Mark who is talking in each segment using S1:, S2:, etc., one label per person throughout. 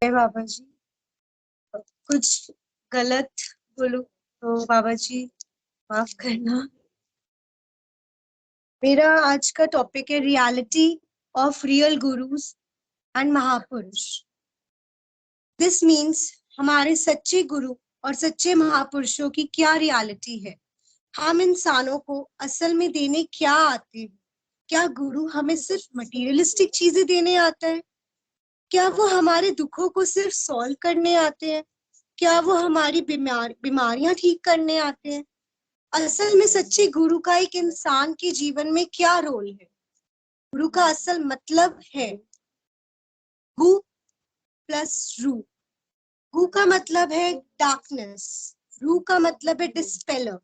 S1: है बाबा जी, कुछ गलत बोलूं तो बाबा जी माफ करना। मेरा आज का टॉपिक है reality of real gurus and महापुरुष। दिस मीन्स हमारे सच्चे गुरु और सच्चे महापुरुषों की क्या रियलिटी है। हम इंसानों को असल में देने क्या आते हैं? क्या गुरु हमें सिर्फ मटेरियलिस्टिक चीजें देने आता है? क्या वो हमारे दुखों को सिर्फ सॉल्व करने आते हैं? क्या वो हमारी बीमारियां ठीक करने आते हैं? असल में सच्चे गुरु का एक इंसान के जीवन में क्या रोल है? गुरु का असल मतलब है गु प्लस रू। गु का मतलब है डार्कनेस, रू का मतलब है डिस्पेलर।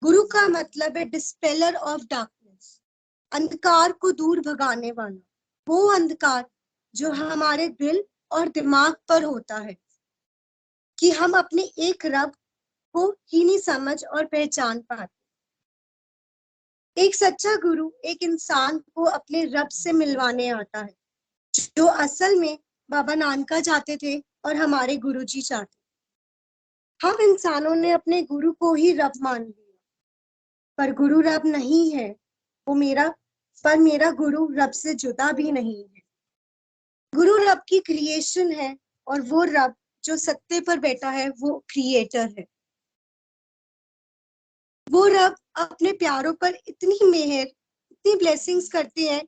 S1: गुरु का मतलब है डिस्पेलर ऑफ डार्कनेस, अंधकार को दूर भगाने वाला। वो अंधकार जो हमारे दिल और दिमाग पर होता है कि हम अपने एक रब को ही नहीं समझ और पहचान पाते। एक सच्चा गुरु एक इंसान को अपने रब से मिलवाने आता है, जो असल में बाबा नानका चाहते थे और हमारे गुरुजी चाहते। हम इंसानों ने अपने गुरु को ही रब मान लिया, पर गुरु रब नहीं है। वो मेरा गुरु रब से जुदा भी नहीं है। गुरु रब की क्रिएशन है और वो रब जो सत्ते पर बैठा है वो क्रिएटर है। वो रब अपने प्यारों पर इतनी मेहर, इतनी ब्लेसिंग्स करते हैं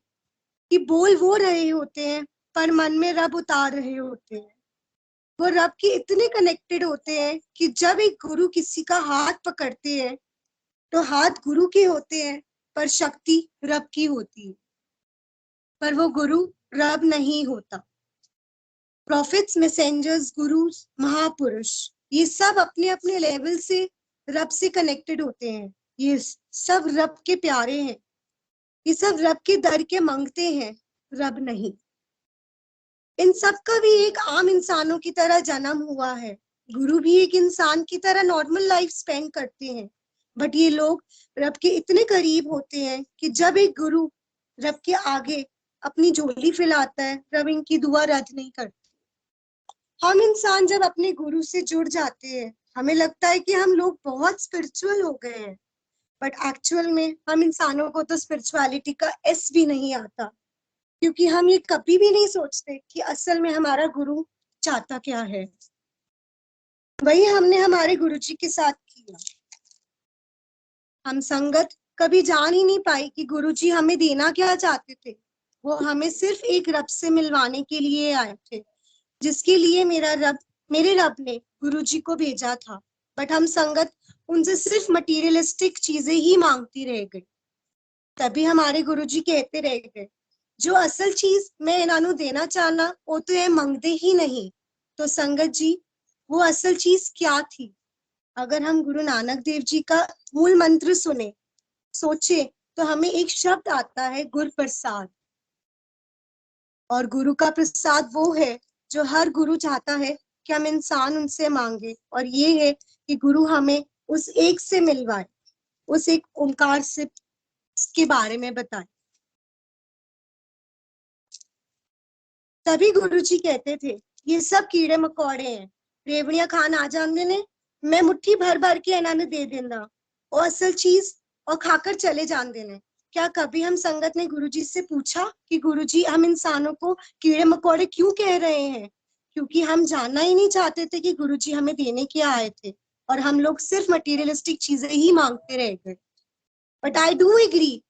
S1: कि बोल वो रहे होते हैं पर मन में रब उतार रहे होते हैं। वो रब के इतने कनेक्टेड होते हैं कि जब एक गुरु किसी का हाथ पकड़ते हैं तो हाथ गुरु के होते हैं पर शक्ति रब की होती है, पर वो गुरु रब नहीं होता। प्रॉफिट्स, मैसेंजर्स, गुरुज, महापुरुष, ये सब अपने अपने लेवल से रब से कनेक्टेड होते हैं। ये सब रब के प्यारे हैं, ये सब रब के दर के मांगते हैं, रब नहीं। इन सब का भी एक आम इंसानों की तरह जन्म हुआ है। गुरु भी एक इंसान की तरह नॉर्मल लाइफ स्पेंड करते हैं, बट ये लोग रब के इतने करीब होते हैं कि जब एक गुरु रब के आगे अपनी झोली फैलाता है, रब इनकी दुआ रद्द नहीं करता। हम इंसान जब अपने गुरु से जुड़ जाते हैं, हमें लगता है कि हम लोग बहुत स्पिरिचुअल हो गए हैं, बट एक्चुअल में हम इंसानों को तो स्पिरिचुअलिटी का एस भी नहीं आता, क्योंकि हम ये कभी भी नहीं सोचते कि असल में हमारा गुरु चाहता क्या है। वही हमने हमारे गुरुजी के साथ किया। हम संगत कभी जान ही नहीं पाई कि गुरुजी हमें देना क्या चाहते थे। वो हमें सिर्फ एक रब से मिलवाने के लिए आए थे, जिसके लिए मेरे रब ने गुरुजी को भेजा था। बट हम संगत उनसे सिर्फ मटीरियलिस्टिक चीजें ही मांगती रह गई। तभी हमारे गुरुजी कहते रह गए, जो असल चीज मैं इन्हों देना चाहना वो तो ये मंगते ही नहीं। तो संगत जी, वो असल चीज क्या थी? अगर हम गुरु नानक देव जी का मूल मंत्र सोचे तो हमें एक शब्द आता है, गुर प्रसाद। और गुरु का प्रसाद वो है जो हर गुरु चाहता है कि हम इंसान उनसे मांगे, और ये है कि गुरु हमें उस एक से मिलवाए, उस एक ओंकार से के बारे में बताए। तभी गुरुजी कहते थे, ये सब कीड़े मकोड़े हैं, रेवड़ियां खान आ जाते ने, मैं मुट्ठी भर भर के इन्होंने दे देना और असल चीज और खाकर चले जाते ने। क्या कभी हम संगत ने गुरुजी से पूछा कि गुरुजी हम इंसानों को कीड़े मकोड़े क्यों कह रहे हैं? क्योंकि हम जानना ही नहीं चाहते थे कि गुरुजी हमें देने क्या आए थे, और हम लोग सिर्फ मटीरियलिस्टिक चीजें ही मांगते रह गए। बट आई डू एग्री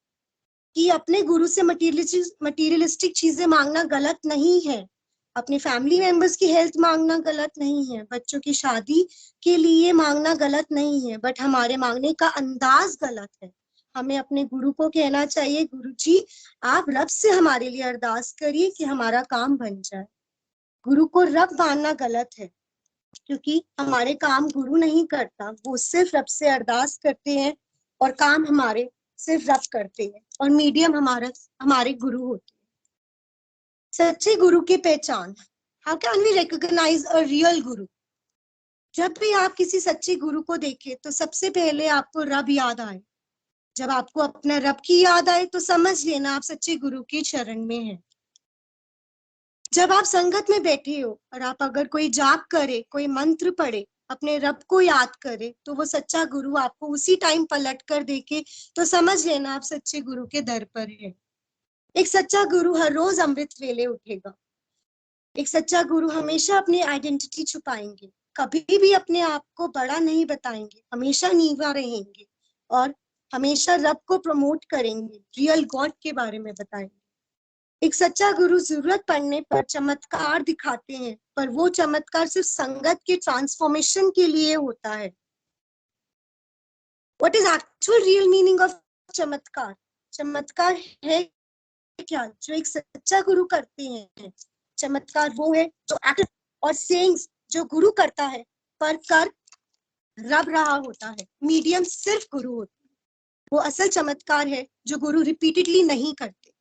S1: कि अपने गुरु से मटीरियलिस्टिक चीजें मांगना गलत नहीं है, अपने फैमिली मेंबर्स की हेल्थ मांगना गलत नहीं है, बच्चों की शादी के लिए मांगना गलत नहीं है, बट हमारे मांगने का अंदाज गलत है। हमें अपने गुरु को कहना चाहिए, गुरु जी आप रब से हमारे लिए अरदास करिए कि हमारा काम बन जाए। गुरु को रब मानना गलत है, क्योंकि हमारे काम गुरु नहीं करता, वो सिर्फ रब से अरदास करते हैं और काम हमारे सिर्फ रब करते हैं, और मीडियम हमारे गुरु होते हैं। सच्चे गुरु की पहचान, how can we recognise a real guru? जब भी आप किसी सच्चे गुरु को देखें तो सबसे पहले आपको रब याद आए। जब आपको अपना रब की याद आए तो समझ लेना आप सच्चे गुरु के चरण में हैं। जब आप संगत में बैठे हो और आप अगर कोई जाप करे, कोई मंत्र पढ़े, अपने रब को याद करे, तो वो सच्चा गुरु आपको उसी टाइम पलट कर देखे, तो समझ लेना आप सच्चे गुरु के दर पर है। एक सच्चा गुरु हर रोज अमृत वेले उठेगा। एक सच्चा गुरु हमेशा अपनी आइडेंटिटी छुपाएंगे, कभी भी अपने आप को बड़ा नहीं बताएंगे, हमेशा नीवा रहेंगे और हमेशा रब को प्रमोट करेंगे, रियल गॉड के बारे में बताएंगे। एक सच्चा गुरु जरूरत पड़ने पर चमत्कार दिखाते हैं, पर वो चमत्कार सिर्फ संगत के ट्रांसफॉर्मेशन के लिए होता है। What is actual real meaning of चमत्कार? चमत्कार है क्या जो एक सच्चा गुरु करते हैं? चमत्कार वो है जो एक्ट और सेइंग्स जो गुरु करता है पर कर रब रहा होता है, मीडियम सिर्फ गुरु होता है। वो असल चमत्कार है जो गुरु रिपीटेडली नहीं करते।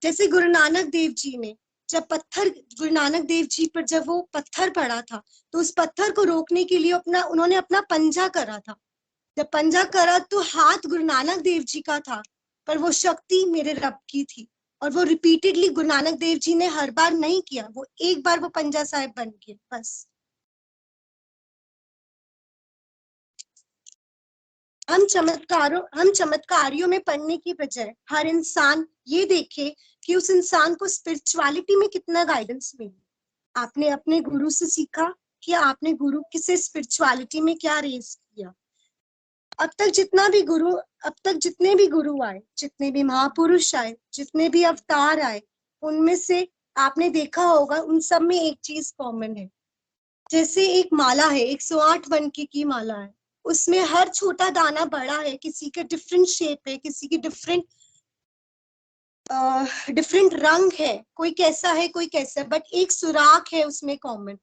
S1: जैसे गुरु नानक देव जी ने जब गुरु नानक देव जी पर जब वो पत्थर पड़ा था, तो उस पत्थर को रोकने के लिए उन्होंने अपना पंजा करा था। जब पंजा करा तो हाथ गुरु नानक देव जी का था, पर वो शक्ति मेरे रब की थी। और वो रिपीटेडली गुरु नानक देव जी ने हर बार नहीं किया, वो एक बार वो पंजा साहिब बन गए बस। हम चमत्कारियों में पढ़ने की बजाय हर इंसान ये देखे कि उस इंसान को स्पिरिचुअलिटी में कितना गाइडेंस मिली। आपने अपने गुरु से सीखा कि आपने गुरु से स्पिरिचुअलिटी में क्या रेस किया। अब तक जितने भी गुरु आए, जितने भी महापुरुष आए, जितने भी अवतार आए, उनमें से आपने देखा होगा उन सब में एक चीज कॉमन है। जैसे एक माला है, 108 बनके की माला है, उसमें हर छोटा दाना बड़ा है, किसी का डिफरेंट शेप है, किसी की डिफरेंट रंग है, कोई कैसा है कोई कैसा है, बट एक सुराख है उसमें कॉमन,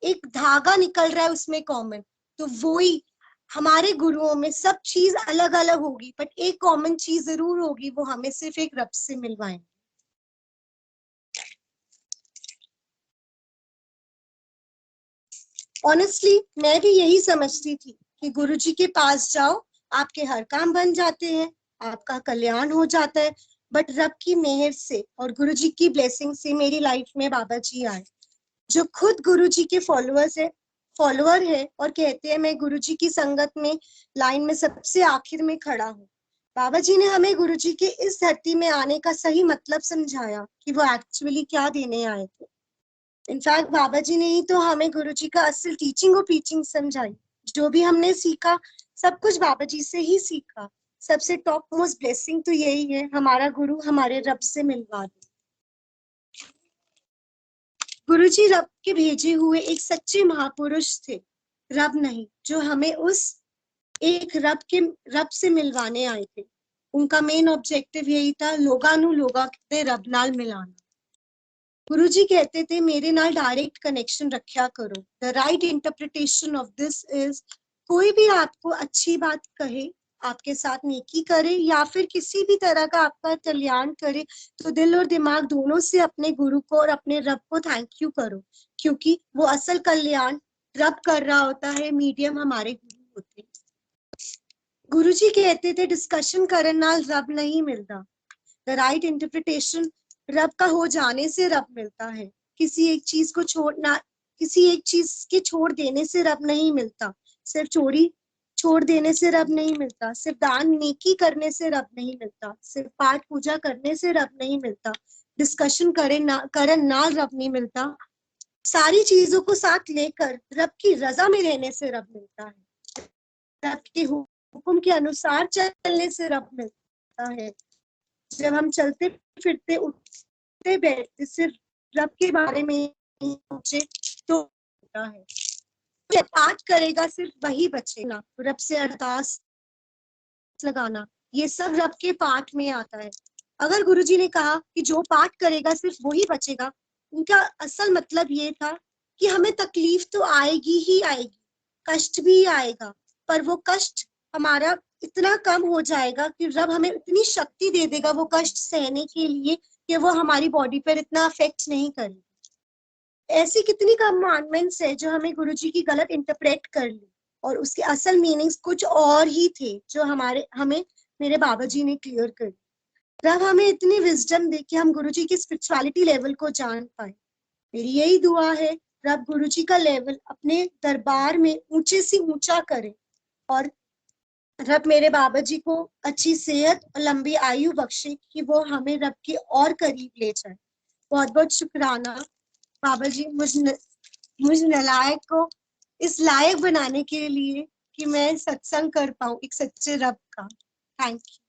S1: एक धागा निकल रहा है उसमें कॉमन। तो वही हमारे गुरुओं में सब चीज अलग अलग होगी, बट एक कॉमन चीज जरूर होगी, वो हमें सिर्फ एक रब से मिलवाएंगे। ऑनेस्टली मैं भी यही समझती थी कि गुरुजी के पास जाओ, आपके हर काम बन जाते हैं, आपका कल्याण हो जाता है। बट रब की मेहर से और गुरुजी की ब्लेसिंग से मेरी लाइफ में बाबा जी आए, जो खुद गुरुजी के फॉलोअर है और कहते हैं मैं गुरुजी की संगत में लाइन में सबसे आखिर में खड़ा हूँ। बाबा जी ने हमें गुरुजी के इस धरती में आने का सही मतलब समझाया कि वो एक्चुअली क्या देने आए थे। इनफैक्ट बाबा जी ने ही तो हमें गुरु जी का असल टीचिंग और प्रीचिंग समझाई। जो भी हमने सीखा सब कुछ बाबा जी से ही सीखा। सबसे टॉप मोस्ट ब्लेसिंग तो यही है, हमारा गुरु हमारे रब से मिलवा दे। गुरु जी रब के भेजे हुए एक सच्चे महापुरुष थे, रब नहीं, जो हमें उस एक रब से मिलवाने आए थे। उनका मेन ऑब्जेक्टिव यही था, लोगानु लोगा के रब नाल मिलाना। गुरुजी कहते थे मेरे नाल डायरेक्ट कनेक्शन रखा करो। The right interpretation of this is, कोई भी आपको अच्छी बात कहे, आपके साथ नेकी करे या फिर किसी भी तरह का आपका कल्याण करे, तो दिल और दिमाग दोनों से अपने गुरु को और अपने रब को थैंक यू करो, क्योंकि वो असल कल्याण रब कर रहा होता है, मीडियम हमारे गुरु होते हैं। गुरुजी कहते थे डिस्कशन करने नाल रब नहीं मिलता। द राइट इंटरप्रिटेशन रब का हो जाने से रब मिलता है। किसी एक चीज को किसी एक चीज के छोड़ देने से रब नहीं मिलता। सिर्फ चोरी छोड़ देने से रब नहीं मिलता। सिर्फ दान नेकी करने से रब नहीं मिलता। सिर्फ पाठ पूजा करने से रब नहीं मिलता। डिस्कशन करन ना रब नहीं मिलता। सारी चीजों को साथ लेकर रब की रजा में रहने से रब मिलता है। रब के हुक्म के अनुसार चलने से रब मिलता है। जब हम चलते फिरते उठते बैठते सिर्फ रब के बारे में सोचे तो होता है। जब पाठ करेगा सिर्फ वही बचेगा। रब से अरदास लगाना, ये सब रब के पाठ में आता है। अगर गुरुजी ने कहा कि जो पाठ करेगा सिर्फ वही बचेगा, उनका असल मतलब ये था कि हमें तकलीफ तो आएगी ही आएगी, कष्ट भी आएगा, पर वो कष्ट हमारा इतना कम हो जाएगा कि रब हमें इतनी शक्ति दे देगा वो कष्ट सहने के लिए कि वो हमारी बॉडी पर इतना अफेक्ट नहीं करेगा। ऐसी कितनी कमांडमेंट्स है जो हमें गुरुजी की गलत इंटरप्रेट कर ली और उसके असल मीनिंग्स कुछ और ही थे, जो हमें मेरे बाबा जी ने क्लियर कर दी। रब हमें इतनी विजडम दे कि हम गुरुजी की स्पिरिचुअलिटी लेवल को जान पाए। मेरी यही दुआ है, रब गुरुजी का लेवल अपने दरबार में ऊंचे से ऊंचा करे और रब मेरे बाबा जी को अच्छी सेहत और लंबी आयु बख्शे कि वो हमें रब के और करीब ले जाए। बहुत बहुत शुक्राना बाबा जी, मुझ नालायक को इस लायक बनाने के लिए कि मैं सत्संग कर पाऊं एक सच्चे रब का। Thank you.